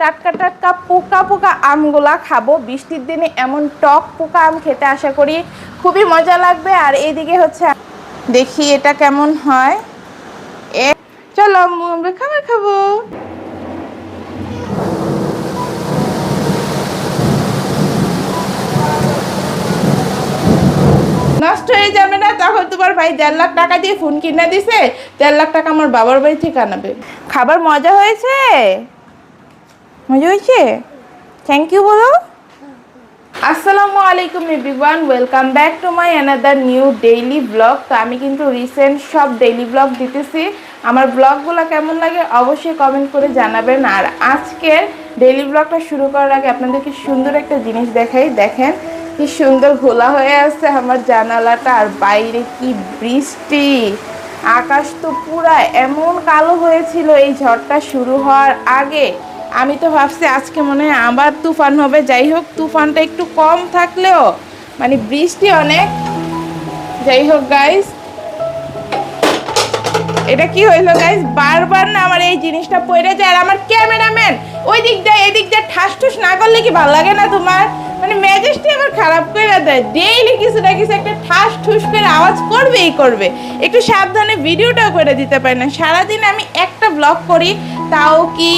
টাটকা টাটকা পোকা পোকা আমগুলা খাবো। বৃষ্টির দিনে এমন টক পোকা আম খেতে আশা করি খুবই মজা লাগবে। আর এইদিকে হচ্ছে দেখি এটা কেমন হয়। চলো আমরা খাবার খাবো। নষ্ট হয়ে যাবে না, তখন তোমার ভাই 1.5 লাখ টাকা দিয়ে ফোন কিনে দিছে, 1.5 লাখ টাকা আমার বাবার বাড়ি থেকে আনাবে। খাবার মজা হয়েছে? মজা হয়েছে? থ্যাংক ইউ বলো। আসসালামু আলাইকুম everyone, welcome back to my another new daily blog. তো আমি কিন্তু রিসেন্ট সব ডেইলি ব্লগ দিতেছি। আমার ব্লগগুলো কেমন লাগে অবশ্যই কমেন্ট করে জানাবেন। আর আজকের ডেইলি ব্লগটা শুরু করার আগে আপনাদেরকে সুন্দর একটা জিনিস দেখাই। দেখেন কি সুন্দর ঘোলা হয়ে আছে আমার জানালাটা, আর বাইরে কি বৃষ্টি। আকাশ তো পুরা এমন কালো হয়েছিল এই ঝড়টা শুরু হওয়ার আগে। আমি তো ভাবছি আজকে মনে হয় আবার তুফান হবে। যাই হোক, তুফানটা একটু কম থাকলেও মানে বৃষ্টি অনেক। যাই হোক গাইস, এটা কি হইলো গাইস, বারবার না আমার এই জিনিসটা পড়ে যায়। আর আমার ক্যামেরাম্যান ওই দিক দিয়ে এদিক দিয়ে ঠাস ঠুস না করলে কি ভালো লাগে না তোমার? মানে মেজাজটি আমার খারাপ করে দেয়। ডেইলি কিছু না কিছু একটা ঠাস ঠুস করে আওয়াজ করবেই করবে। একটু সাবধানে ভিডিওটাও করে দিতে পারি না। সারাদিন আমি একটা ব্লগ করি, তাও কি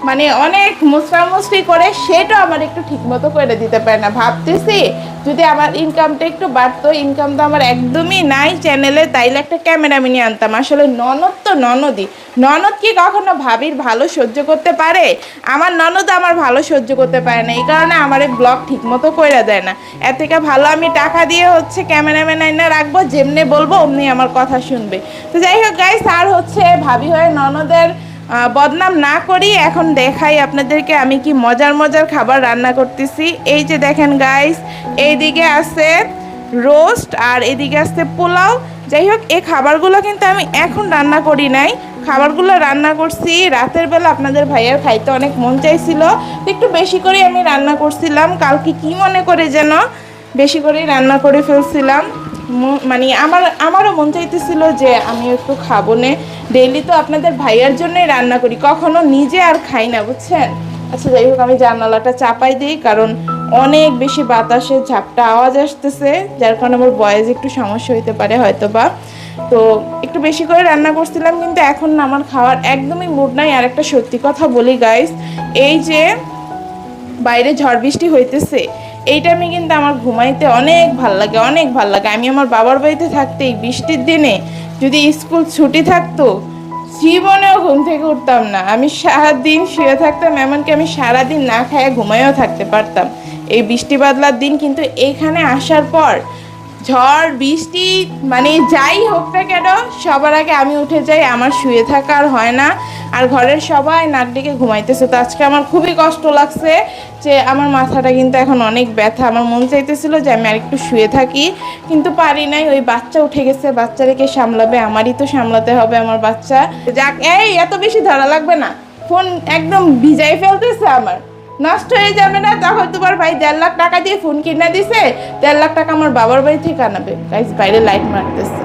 মানে অনেক মুসরামুসরি করে, সেটা আমার একটু ঠিকমতো করে দিতে পারে না। ভাবতেছি যদি আমার ইনকামটা একটু বাড়তো। ইনকাম তো আমার একদমই নাই চ্যানেলে, তাইলে একটা ক্যামেরা মিনি আনতাম। আসলে ননদ তো ননদই, ননদ কি কখনো ভাবির ভালো সহ্য করতে পারে? আমার ননদ আমার ভালো সহ্য করতে পারে না, এই কারণে আমার এই ব্লগ ঠিকমতো করে দেয় না। এর থেকে ভালো আমি টাকা দিয়ে হচ্ছে ক্যামেরাম্যান আইনা রাখবো, যেমনি বলবো অমনি আমার কথা শুনবে। তো যাই হোক গাইস, আর হচ্ছে ভাবি হয়ে ননদের বদনাম না করি, এখন দেখাই আপনাদেরকে আমি কি মজার মজার খাবার রান্না করতেছি। এই যে দেখেন গাইস, এইদিকে আছে রোস্ট আর এদিকে আছে পোলাও। যাই হোক, এই খাবারগুলো কিন্তু আমি এখন রান্না করি নাই, খাবারগুলো রান্না করছি রাতের বেলা। আপনাদের ভাইয়ার খাইতে অনেক মন চাইছিল, একটু বেশি করে আমি রান্না করছিলাম। কালকে কি মনে করে যেন বেশি করেই রান্না করে ফেলছিলাম। মানে আমারও মন চাইতেছিল যে আমি একটু খাবো নে। ডেইলি তো আপনাদের ভাইয়ার জন্যই রান্না করি, কখনো নিজে আর খাই না, বুঝছেন। আচ্ছা যাই হোক, আমি জানালাটা চাপাই দিই, কারণ অনেক বেশি বাতাসে ঝাপটা আওয়াজ আসতেছে, যার কারণে আমার ভয়েস একটু সমস্যা হইতে পারে হয়তো বা। তো একটু বেশি করে রান্না করছিলাম, কিন্তু এখন না আমার খাওয়ার একদমই মুড নাই। আর একটা সত্যি কথা বলি গাইস, এই যে বাইরে ঝড় বৃষ্টি হইতেছে, এই টাইমে কিন্তু আমার ঘুমাইতে অনেক ভাল লাগে, অনেক ভাল লাগে। আমি আমার বাবার বাড়িতে থাকতে এই বৃষ্টির দিনে যদি স্কুল ছুটি থাকতো, জীবনেও ঘুম থেকে উঠতাম না। আমি সারাদিন শুয়ে থাকতাম, এমনকি আমি সারাদিন না খাইয়া ঘুমাইও থাকতে পারতাম। এই বৃষ্টি বাদলার দিন কিন্তু এইখানে আসার পর ঝড় বৃষ্টি মানে যাই হোক না কেন, সবার আগে আমি উঠে যাই, আমার শুয়ে থাকা আর হয় না। আর ঘরের সবাই নাক ডেকে ঘুমাইতেছে। তো আজকে আমার খুবই কষ্ট লাগছে যে আমার মাথাটা কিন্তু এখন অনেক ব্যথা। আমার মন চাইতেছিল যে আমি আরেকটু শুয়ে থাকি, কিন্তু পারি নাই। ওই বাচ্চা উঠে গেছে, বাচ্চারে কে সামলাবে? আমারই তো সামলাতে হবে আমার বাচ্চা। যাক, এই এত বেশি ধরা লাগবে না, ফোন একদম ভিজাই ফেলতেছে আমার। নষ্ট হয়ে যাবে না, তখন তোমার ভাই 1.5 লাখ টাকা দিয়ে ফোন কিনে দিছে, 1.5 লাখ টাকা আমার বাবার বাড়ি থেকে আনাবে। গাইস, বাইরে লাইট মারতেছে।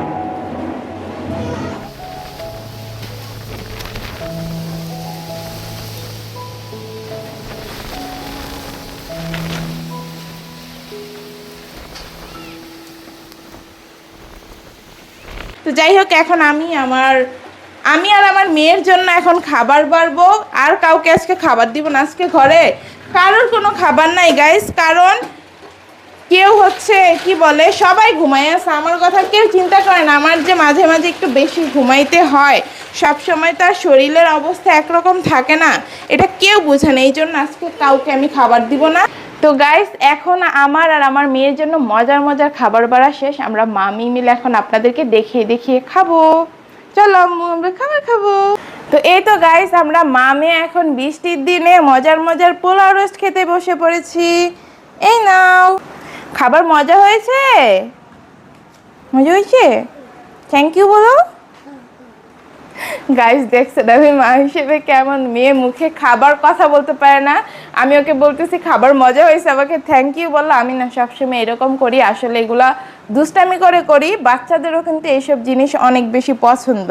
তো যাই হোক, এখন আমি আর আমার মেয়ের জন্য এখন খাবার বাড়বো। আর কাউকে আজকে খাবার দিব না। আজকে ঘরে কারোর কোনো খাবার নাই গাইস, কারণ কেউ হচ্ছে কি বলে, সবাই ঘুমাই আছে। আমার কথা কেউ চিন্তা করে না। আমার যে মাঝে মাঝে একটু বেশি ঘুমাইতে হয়, সব সময় তার শরীরের অবস্থা একরকম থাকে না, এটা কেউ বোঝে না। এই জন্য আজকে কাউকে আমি খাবার দিব না। তো গাইস, এখন আমার আর আমার মেয়ের জন্য মজার মজার খাবার বাড়া শেষ। আমরা মামি মিলে এখন আপনাদেরকে দেখিয়ে দেখিয়ে খাবো। চলো আমরা খাবার খাবো। তো এই তো গাইস, আমরা মামে এখন বৃষ্টির দিনে মজার মজার পোলাও রোস্ট খেতে বসে পড়েছি। এই নাও, খাবার মজা হয়েছে? মজা হয়েছে? থ্যাংক ইউ বলো। গাইস দেখছেন আমি মা হিসেবে কেমন, মেয়ে মুখে খাবার কথা বলতে পারে না, আমি ওকে বলতেছি খাবার মজা হয়েছে, আমাকে থ্যাংক ইউ বললো। আমি না সবসময় এরকম করি, আসলে এগুলা দুষ্টামি করে করি। বাচ্চাদেরও কিন্তু এইসব জিনিস অনেক বেশি পছন্দ।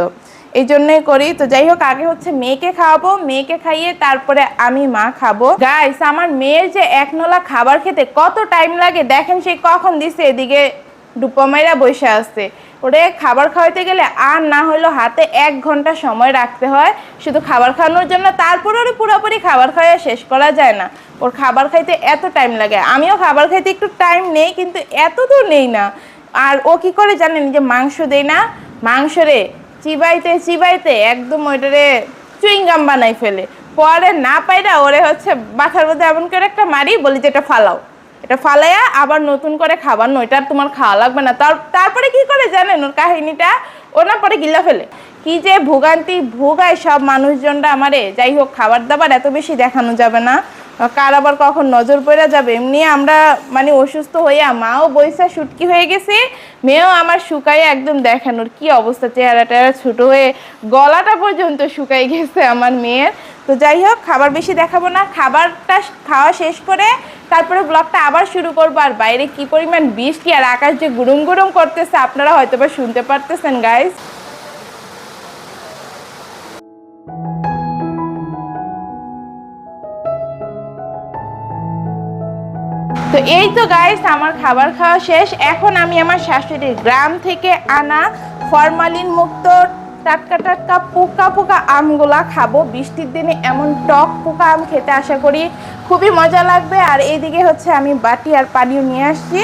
এই জন্যই করি। তো যাই হোক, আগে হচ্ছে মেয়েকে খাওয়াবো, মেয়েকে খাইয়ে তারপরে আমি মা খাবো। গাইস, আমার মেয়ের যে এক নলা খাবার খেতে কত টাইম লাগে দেখেন, সেই কখন দিছে এদিকে ডুপমাইরা বসে আছে। ওরে খাবার খাওয়াইতে গেলে আর না হইলো হাতে 1 ঘন্টা সময় রাখতে হয় শুধু খাবার খাওয়ানোর জন্য। তারপর ওর পুরোপুরি খাবার খাওয়া শেষ করা যায় না, ওর খাবার খাইতে এত টাইম লাগে। আমিও খাবার খাইতে একটু টাইম নেই, কিন্তু এত তো নেই না। আর ও কি করে জানেন, যে মাংস দেই না, মাংস রে চিবাইতে চিবাইতে একদম ওইটারে চুইংগাম বানাই ফেলে। পরে না পাইরা ওরে হচ্ছে মাথার মধ্যে এমন করে একটা মারি, বলি যে এটা ফালাও, এটা ফালাইয়া আবার নতুন করে খাবার, ওইটা তোমার খাওয়া লাগবে না। তারপরে কি করে জানেন ওর কাহিনীটা, ও না পরে গিলা ফেলে। কি যে ভোগান্তি ভোগায় সব মানুষজনরা আমারে। যাই হোক, খাবার দাবার এত বেশি দেখানো যাবে না, কার আবার কখন নজর পড়ে যাবে। এমনি আমরা মানে অসুস্থ হইয়া মাও বইসা শুটকি হয়ে গেছি, মেয়েও আমার শুকাইয়া একদম দেখানোর কি অবস্থা, চেহারা টেহারা ছোট হয়ে গলাটা পর্যন্ত শুকাই গেছে আমার মেয়ের। তো যাই হোক, খাবার বেশি দেখাবো না, খাবারটা খাওয়া শেষ করে তারপরে ব্লগটা আবার শুরু করবো। আর বাইরে কি পরিমাণ বৃষ্টি আর আকাশ যে গুরুম গুরুম করতেছে, আপনারা হয়তো বা শুনতে পারতেছেন গাইস। তো এই তো গাইস, আমার খাবার খাওয়া শেষ। এখন আমি আমার শাশুড়ির গ্রাম থেকে আনা ফরমালিন মুক্ত টাটকা টাটকা পোকা পোকা আমগুলা খাবো। বৃষ্টির দিনে এমন টক পোকা আম খেতে আশা করি খুবই মজা লাগবে। আর এইদিকে হচ্ছে আমি বাটি আর পানিও নিয়ে আসছি।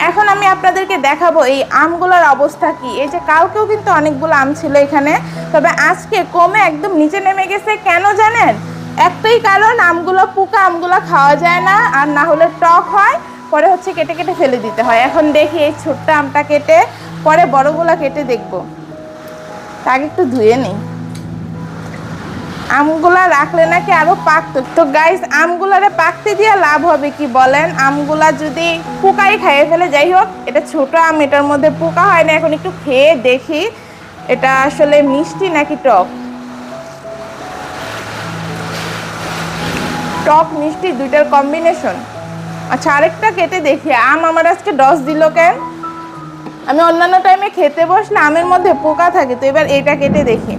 এখন আমি আপনাদেরকে দেখাবো এই আমগুলোর অবস্থা কি। এই যে কালকেও কিন্তু অনেকগুলো আম ছিল এখানে, তবে আজকে কমে একদম নিচে নেমে গেছে। কেন জানেন? একটাই কারণ, আমগুলো পোকা, আমগুলো খাওয়া যায় না, আর না হলে টক হয়, পরে হচ্ছে কেটে কেটে ফেলে দিতে হয়। এখন দেখি এই ছোট্ট আমটা কেটে পরে বড়গুলা কেটে দেখবো। তাকে একটু ধুয়ে নিই। আমগুলা রাখলে নাকি আরো পাকতো। তো গাইস, আমগুলারে পাকতে দিয়ে লাভ হবে কি বলেন? আমগুলা যদি পোকাই খাইয়ে ফেলে। যাই হোক, এটা ছোট আম, এটার মধ্যে পোকা হয় না। এখন একটু খেয়ে দেখি এটা আসলে মিষ্টি নাকি টক। টক মিষ্টি দুইটার কম্বিনেশন। আচ্ছা, আরেকটা কেটে দেখি। আম আমার আজকে 10 দিল কেন? আমি অন্যান্য টাইমে খেতে বসলে আমের মধ্যে পোকা থাকে, তো এবার এটা কেটে দেখি।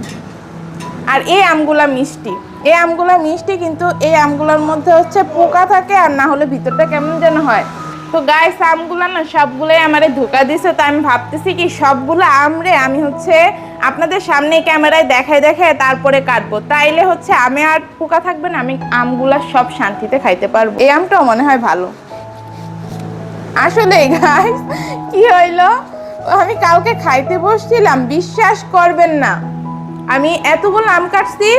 আর এই আমগুলা মিষ্টি, এই আমগুলা মিষ্টি, কিন্তু এই আমগুলোর মধ্যে হচ্ছে পোকা থাকে, আর না হলে ভিতরটা কেমন যেন হয়। তো গাইস, আমগুলা না সবগুলোই আমারে ধোকা দিছে। তো আমি ভাবতেছি কি সবগুলো আমরে আমি হচ্ছে আপনাদের সামনে ক্যামেরায় দেখায় দেখায় তারপরে কাটবো, তাইলে হচ্ছে আমে আর পোকা থাকবে না, আমি আমগুলা সব শান্তিতে খাইতে পারবো। এই আমটাও মনে হয় ভালো। আসলে গাইস কি হইলো, আমি কালকে খাইতে বসছিলাম, বিশ্বাস করবেন না, আমি এতগুলো আম কাটছি,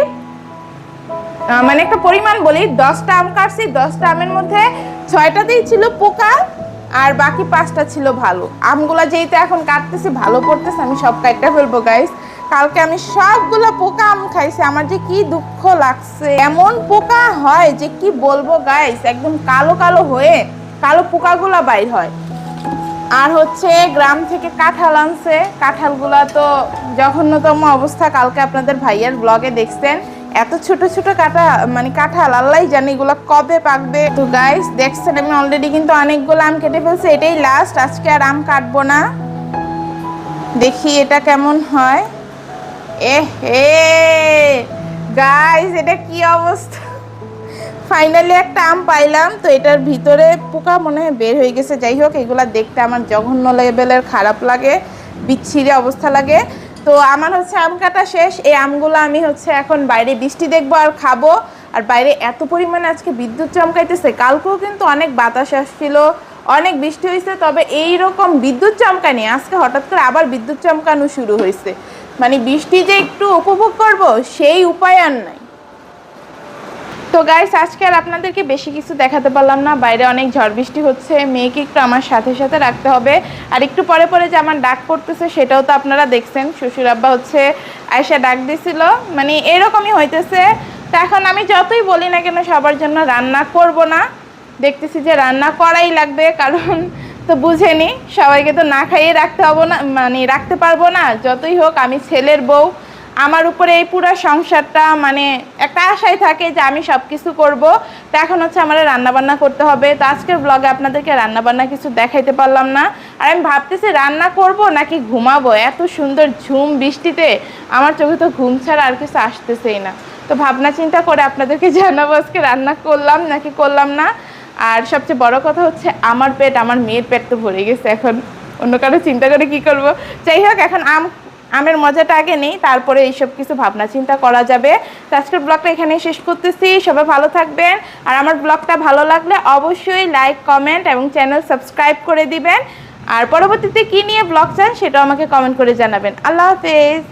মানে একটা পরিমাণ বলি, 10টা আম কাটছি। 10টা আমের মধ্যে 6টাতেই ছিল পোকা, আর বাকি 5টা ছিল ভালো। আমগুলা যেইতে এখন কাটতেছি ভালো পড়তেছে, আমি সব কাটতে ফেলবো গাইস। কালকে আমি সবগুলো পোকা আম খাইছি, আমার যে কি দুঃখ লাগছে। এমন পোকা হয় যে কি বলবো গাইস, একদম কালো কালো হয়ে কালো পোকাগুলা বাইর হয়। আর হচ্ছে গ্রাম থেকে কাঁঠাল আনছে, কাঁঠালগুলা তো জঘন্যতম অবস্থা। কালকে আপনাদের ভাইয়ের ব্লগে দেখছেন, এত ছোট ছোট কাঁঠাল, আল্লাহ জানি এগুলো কবে পাকবে। তো গাইস দেখছেন, আমি অলরেডি কিন্তু অনেকগুলো আম কেটে ফেলছি, এটাই লাস্ট, আজকে আর আম কাটবো না। দেখি এটা কেমন হয়। গাইস, এটা কি অবস্থা! ফাইনালি একটা আম পাইলাম। তো এটার ভিতরে পোকা মনে হয় বের হয়ে গেছে। যাই হোক, এগুলা দেখতে আমার জঘন্য লেভেলের খারাপ লাগে, বিচ্ছিরি অবস্থা লাগে। তো আমার হচ্ছে আম কাটা শেষ। এই আমগুলো আমি হচ্ছে এখন বাইরে বৃষ্টি দেখবো আর খাবো। আর বাইরে এত পরিমাণে আজকে বিদ্যুৎ চমকাইতেছে, কালকেও কিন্তু অনেক বাতাস আসছিল, অনেক বৃষ্টি হয়েছে, তবে এইরকম বিদ্যুৎ চমকানি আজকে হঠাৎ করে আবার বিদ্যুৎ চমকানো শুরু হয়েছে। মানে বৃষ্টি যে একটু উপভোগ করব সেই উপায় আর নাই। তো গাইস, আজকে আর আপনাদেরকে বেশি কিছু দেখাতে পারলাম না, বাইরে অনেক ঝড় বৃষ্টি হচ্ছে, মেয়েকে একটু আমার সাথে সাথে রাখতে হবে। আর একটু পরে পরে যে আমার ডাক পড়তেছে সেটাও তো আপনারা দেখছেন, শ্বশুর আব্বা হচ্ছে আয়সা ডাক দিছিল, মানে এরকমই হইতেছে। তো এখন আমি যতই বলি না কেন সবার জন্য রান্না করব না, দেখতেছি যে রান্না করাই লাগবে, কারণ তো বুঝেনি সবাইকে তো না খাইয়ে রাখতে হবে না, মানে রাখতে পারবো না। যতই হোক আমি ছেলের বউ, আমার উপরে এই পুরো সংসারটা মানে একটা আশায় থাকে যে আমি সব কিছু করবো। তো এখন হচ্ছে আমার রান্নাবান্না করতে হবে। তো আজকের ব্লগে আপনাদেরকে রান্নাবান্না কিছু দেখাইতে পারলাম না। আর আমি ভাবতেছি রান্না করব নাকি ঘুমাবো, এত সুন্দর ঝুম বৃষ্টিতে আমার চোখে তো ঘুম ছাড়া আর কিছু আসতেছেই না। তো ভাবনা চিন্তা করে আপনাদেরকে জানাবো আজকে রান্না করলাম নাকি করলাম না। আর সবচেয়ে বড় কথা হচ্ছে আমার পেট, আমার মেয়ের পেট তো ভরে গেছে, এখন অন্য কারো চিন্তা করে কি করব। যাই হোক, এখন আমের মজাটা আগে নেই, তারপরে এইসব কিছু ভাবনা চিন্তা করা যাবে। তো আজকের ব্লগটা এখানেই শেষ করতেছি। সবাই ভালো থাকবেন। আর আমার ব্লগটা ভালো লাগলে অবশ্যই লাইক, কমেন্ট এবং চ্যানেল সাবস্ক্রাইব করে দিবেন। আর পরবর্তীতে কি নিয়ে ব্লগ চান সেটাও আমাকে কমেন্ট করে জানাবেন। আল্লাহ হাফেজ।